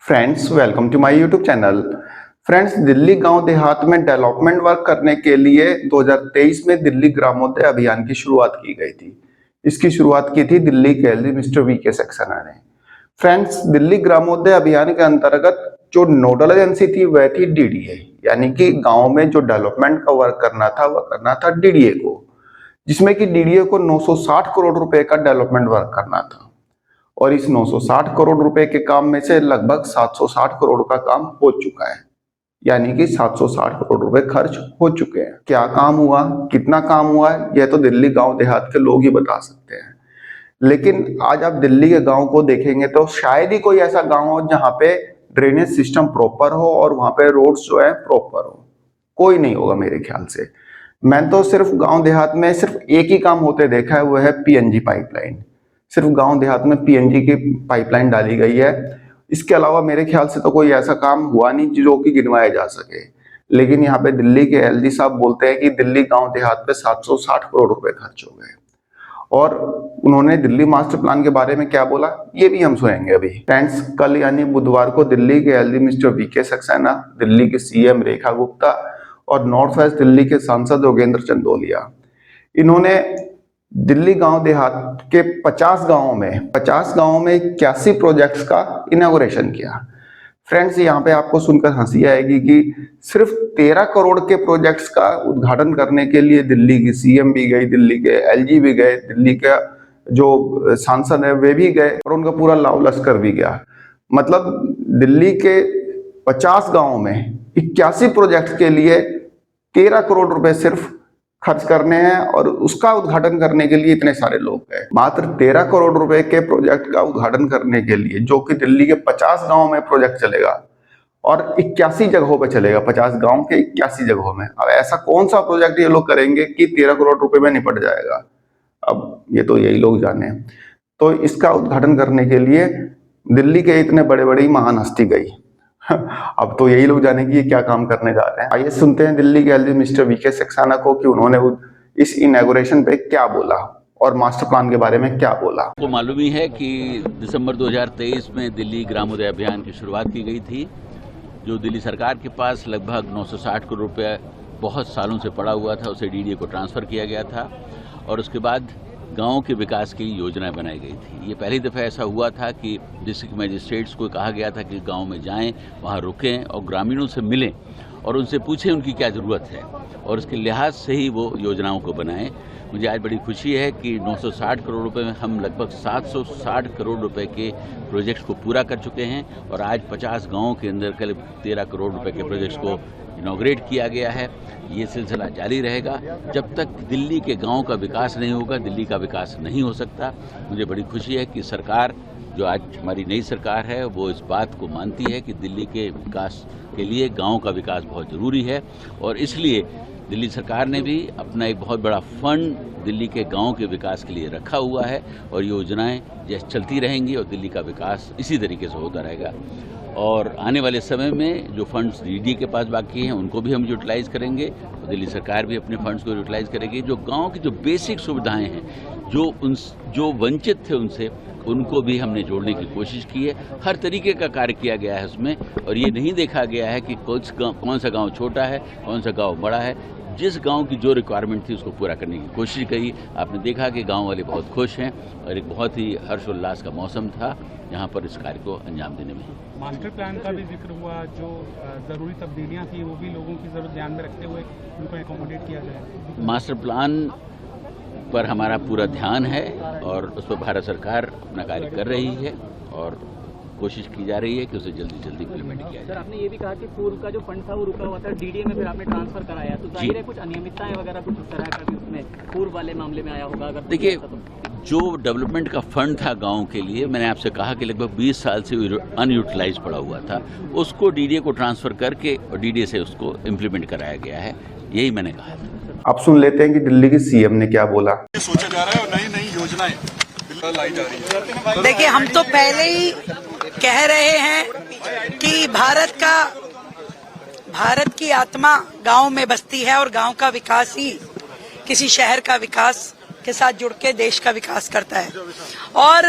Friends welcome to my YouTube channel. Friends, Delhi गांव देहात में डेवलपमेंट वर्क करने के लिए 2023 में दिल्ली ग्रामोदय अभियान की शुरुआत की गई थी। इसकी शुरुआत की थी दिल्ली के एलजी मिस्टर वीके सक्सेना ने। फ्रेंड्स, दिल्ली ग्रामोदय अभियान के अंतर्गत जो नोडल एजेंसी थी वह थी डीडीए, यानी कि गांव में जो डेवलपमेंट का वर्क करना था वह करना था डीडीए को, जिसमें कि डीडीए को 960 करोड़ रुपए का डेवलपमेंट वर्क करना था। और इस 960 करोड़ रुपए के काम में से लगभग 760 करोड़ का काम हो चुका है, यानी कि 760 करोड़ रुपए खर्च हो चुके हैं। क्या काम हुआ, कितना काम हुआ है, यह तो दिल्ली गांव देहात के लोग ही बता सकते हैं। लेकिन आज आप दिल्ली के गांव को देखेंगे तो शायद ही कोई ऐसा गांव हो जहां पे ड्रेनेज सिस्टम प्रॉपर हो और वहां पे रोड्स जो है प्रॉपर हो। कोई नहीं होगा मेरे ख्याल से। मैं तो सिर्फ गांव देहात में सिर्फ एक ही काम होते देखा है, वो है पीएनजी पाइपलाइन। सिर्फ गांव देहात में पीएनजी की पाइपलाइन डाली गई है। इसके अलावा मेरे ख्याल से तो कोई ऐसा काम हुआ नहीं जो कि गिनवाया जा सके। लेकिन यहाँ पे दिल्ली के एलजी साहब बोलते हैं कि दिल्ली गांव देहात पे 760 करोड़ रुपए खर्च हो गए। और उन्होंने दिल्ली मास्टर प्लान के बारे में क्या बोला ये भी हम सुनेंगे अभी। फ्रेंड्स, कल यानी बुधवार को दिल्ली के LG mister VK Saxena, Delhi के सीएम रेखा गुप्ता और नॉर्थ वेस्ट दिल्ली के सांसद योगेंद्र चंदोलिया, इन्होंने दिल्ली गांव देहात के 50 गांवों में 81 प्रोजेक्ट्स का इनॉग्रेशन किया। फ्रेंड्स, यहाँ पे आपको सुनकर हंसी आएगी कि सिर्फ 13 करोड़ के प्रोजेक्ट्स का उद्घाटन करने के लिए दिल्ली की सीएम भी गई, दिल्ली के एलजी भी गए, दिल्ली के जो सांसद है वे भी गए और उनका पूरा लाव लश्कर भी गया। मतलब दिल्ली के 50 गांवों में 81 प्रोजेक्ट के लिए 13 करोड़ रुपए सिर्फ खर्च करने हैं और उसका उद्घाटन करने के लिए इतने सारे लोग गए। मात्र 13 करोड़ रुपए के प्रोजेक्ट का उद्घाटन करने के लिए, जो कि दिल्ली के 50 गांव में प्रोजेक्ट चलेगा और 81 जगहों पे चलेगा, 50 गांव के 81 जगहों में। अब ऐसा कौन सा प्रोजेक्ट ये लोग करेंगे कि 13 करोड़ रुपए में निपट जाएगा? अब ये तो यही लोग जाने। तो इसका उद्घाटन करने के लिए दिल्ली के इतने बड़े बड़ी महान हस्ती गई। अब तो यही लोग जाने कि ये क्या काम करने जा रहे हैं। आइए सुनते हैं दिल्ली के एलजी मिस्टर वीके सक्सेना को कि उन्होंने इस इनॉग्रेशन पे क्या बोला और मास्टर प्लान के बारे में क्या बोला। आपको मालूम ही है कि दिसंबर 2023 में दिल्ली ग्रामोदय अभियान की शुरुआत की गई थी, जो दिल्ली सरकार के पास लगभग 960 करोड़ रुपये बहुत सालों से पड़ा हुआ था, उसे डीडीए को ट्रांसफ़र किया गया था और उसके बाद गाँव के विकास की योजनाएं बनाई गई थी। ये पहली दफ़ा ऐसा हुआ था कि डिस्ट्रिक्ट मजिस्ट्रेट्स को कहा गया था कि गांव में जाएं, वहां रुकें और ग्रामीणों से मिलें और उनसे पूछें उनकी क्या ज़रूरत है और उसके लिहाज से ही वो योजनाओं को बनाएं। मुझे आज बड़ी खुशी है कि 960 करोड़ रुपए में हम लगभग 760 करोड़ रुपए के प्रोजेक्ट्स को पूरा कर चुके हैं और आज 50 गाँव के अंदर करीब 13 करोड़ रुपए के प्रोजेक्ट्स को इनॉग्रेट किया गया है। ये सिलसिला जारी रहेगा। जब तक दिल्ली के गांव का विकास नहीं होगा, दिल्ली का विकास नहीं हो सकता। मुझे बड़ी खुशी है कि सरकार, जो आज हमारी नई सरकार है, वो इस बात को मानती है कि दिल्ली के विकास के लिए गांव का विकास बहुत ज़रूरी है और इसलिए दिल्ली सरकार ने भी अपना एक बहुत बड़ा फंड दिल्ली के गांव के विकास के लिए रखा हुआ है और योजनाएं जैसे चलती रहेंगी और दिल्ली का विकास इसी तरीके से होता रहेगा। और आने वाले समय में जो फंड्स डीडीए के पास बाकी हैं उनको भी हम यूटिलाइज़ करेंगे, दिल्ली सरकार भी अपने फंड्स को यूटिलाइज़ करेगी। जो गांव की जो बेसिक सुविधाएं हैं, जो वंचित थे उनसे, उनको भी हमने जोड़ने की कोशिश की है। हर तरीके का कार्य किया गया है उसमें और ये नहीं देखा गया है कि कौन सा गाँव छोटा है, कौन सा गाँव बड़ा है। जिस गांव की जो रिक्वायरमेंट थी उसको पूरा करने की कोशिश करी। आपने देखा कि गांव वाले बहुत खुश हैं और एक बहुत ही हर्षोल्लास का मौसम था यहाँ पर इस कार्य को अंजाम देने में। मास्टर प्लान का भी जिक्र हुआ, जो ज़रूरी तब्दीलियाँ थी वो भी लोगों की ज़रूरत ध्यान में रखते हुए उनको एकोमोडेट किया जाए। मास्टर प्लान पर हमारा पूरा ध्यान है और उस पर भारत सरकार अपना कार्य कर रही है और कोशिश की जा रही है कि उसे जल्दी जल्दी इम्प्लीमेंट किया जाए। सर, आपने ये भी कहा कि पूर्व का जो फंड था वो रुका हुआ था डीडीए में, फिर आपने ट्रांसफर कराया, तो जाहिर है कुछ अनियमितताएं वगैरह कुछ उस तरह का भी उसमें पूर्व वाले मामले में आया होगा। अगर देखिए, जो डेवलपमेंट का फंड था गांव के लिए, मैंने आपसे कहा कि लगभग 20 साल से अनयूटिलाइज पड़ा हुआ था, उसको डीडीए को ट्रांसफ़र करके और डीडीए से उसको इम्प्लीमेंट कराया गया है, यही मैंने कहा था। आप सुन लेते हैं कि दिल्ली के सीएम ने क्या बोला। सोचा जा रहा है और नई नई योजनाएं लाई जा रही है। देखिए, हम तो पहले ही कह रहे हैं कि भारत की आत्मा गांव में बसती है और गांव का विकास ही किसी शहर का विकास के साथ जुड़ के देश का विकास करता है। और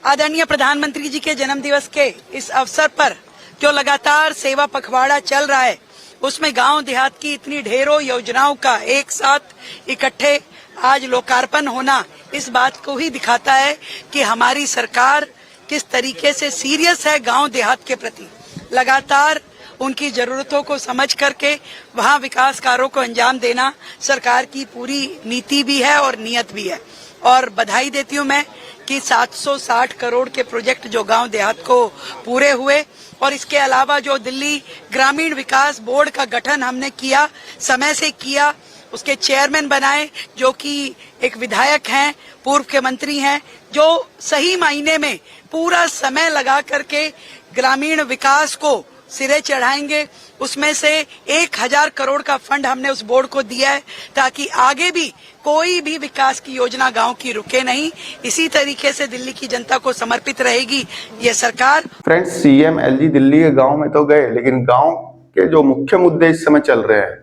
आदरणीय प्रधानमंत्री जी के जन्मदिवस के इस अवसर पर जो लगातार सेवा पखवाड़ा चल रहा है, उसमें गांव देहात की इतनी ढेरों योजनाओं का एक साथ इकट्ठे आज लोकार्पण होना इस बात को ही दिखाता है कि हमारी सरकार किस तरीके से सीरियस है गांव देहात के प्रति। लगातार उनकी जरूरतों को समझ करके वहां विकास कार्यों को अंजाम देना सरकार की पूरी नीति भी है और नियत भी है। और बधाई देती हूं मैं कि 760 करोड़ के प्रोजेक्ट जो गांव देहात को पूरे हुए, और इसके अलावा जो दिल्ली ग्रामीण विकास बोर्ड का गठन हमने किया, समय से किया, उसके चेयरमैन बनाए जो कि एक विधायक हैं, पूर्व के मंत्री हैं, जो सही मायने में पूरा समय लगा करके ग्रामीण विकास को सिरे चढ़ाएंगे। उसमें से 1000 करोड़ का फंड हमने उस बोर्ड को दिया है ताकि आगे भी कोई भी विकास की योजना गांव की रुके नहीं। इसी तरीके से दिल्ली की जनता को समर्पित रहेगी ये सरकार। फ्रेंड्स, सीएम एलजी दिल्ली के गांव में तो गए, लेकिन गांव के जो मुख्य मुद्दे इस समय चल रहे हैं,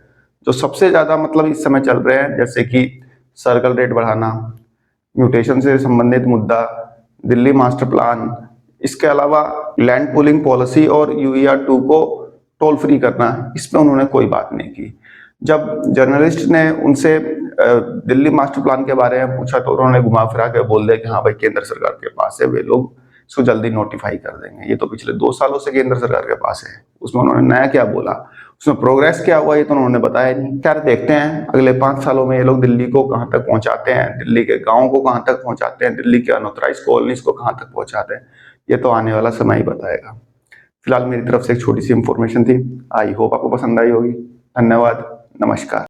जो सबसे ज्यादा मतलब इस समय चल रहे हैं, जैसे कि सर्कल रेट बढ़ाना, म्यूटेशन से संबंधित मुद्दा, दिल्ली मास्टर प्लान, इसके अलावा लैंड पूलिंग पॉलिसी और UER-2 को टोल फ्री करना, इसमें उन्होंने कोई बात नहीं की। जब जर्नलिस्ट ने उनसे दिल्ली मास्टर प्लान के बारे में पूछा तो उन्होंने घुमा फिरा के बोल दिया कि हाँ भाई केंद्र सरकार के पास है, वे लोग इसको जल्दी नोटिफाई कर देंगे। ये तो पिछले 2 सालों से केंद्र सरकार के पास है, उसमें उन्होंने नया क्या बोला, उसमें प्रोग्रेस क्या हुआ, ये तो उन्होंने बताया नहीं। खैर, देखते हैं अगले 5 सालों में ये लोग दिल्ली को कहाँ तक पहुंचाते हैं, दिल्ली के गाँव को कहाँ तक पहुंचाते हैं, दिल्ली के अनऑथराइज्ड कॉलोनीज को कहाँ तक पहुंचाते हैं, ये तो आने वाला समय ही बताएगा। फिलहाल मेरी तरफ से एक छोटी सी इंफॉर्मेशन थी, आई होप आपको पसंद आई होगी। धन्यवाद, नमस्कार।